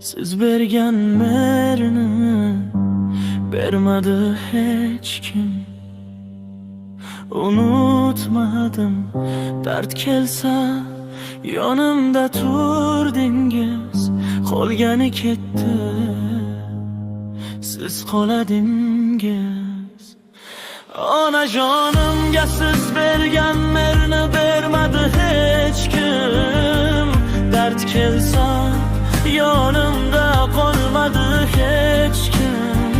Siz bergan merini bermadi hech kim. Unutmadim, dard kelsa yonimda turdingiz. Qolgani ketdi, siz qoladingiz. Onajonimga siz bergan merini bermadi hech kim. Dard kelsa yonimda qolmadi hech kim.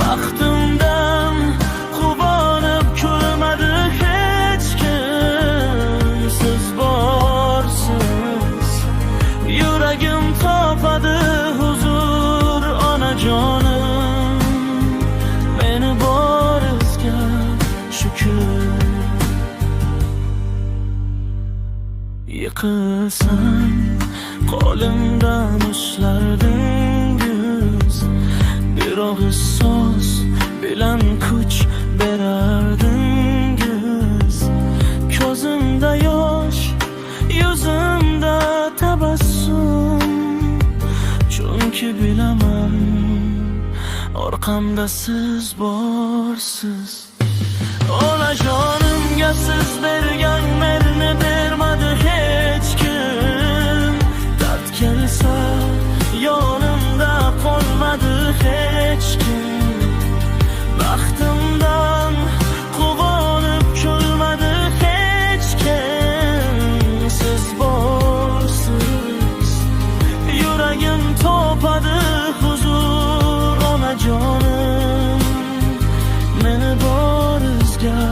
Baxtimdan quvonib kulmadi hech kim. Siz borsiz, yuragim topadi huzur. Onajonim, meni borizga shukr. Yiqilsam qo'limdan ushlardingiz. Bir og'iz so'z bilan kuch berardingiz. Ko'zimda yosh, yuzimda tabassum. Chunki bilaman, orqamda siz borsiz. Onajonimga siz bergan merini bermadi hech kim. Dard kelsa yonimda qolmadi hech kim. Baxtimdan quvonib kulmadi hech kim. Siz borsiz, yuragim topadi huzur. Onajonim, meni borizga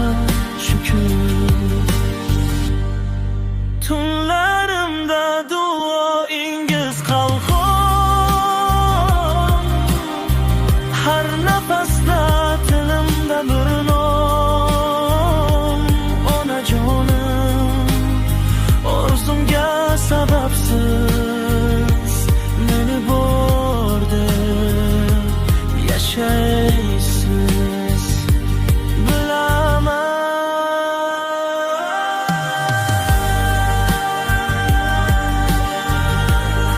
shukr. Tunlarimda duoingiz qalqib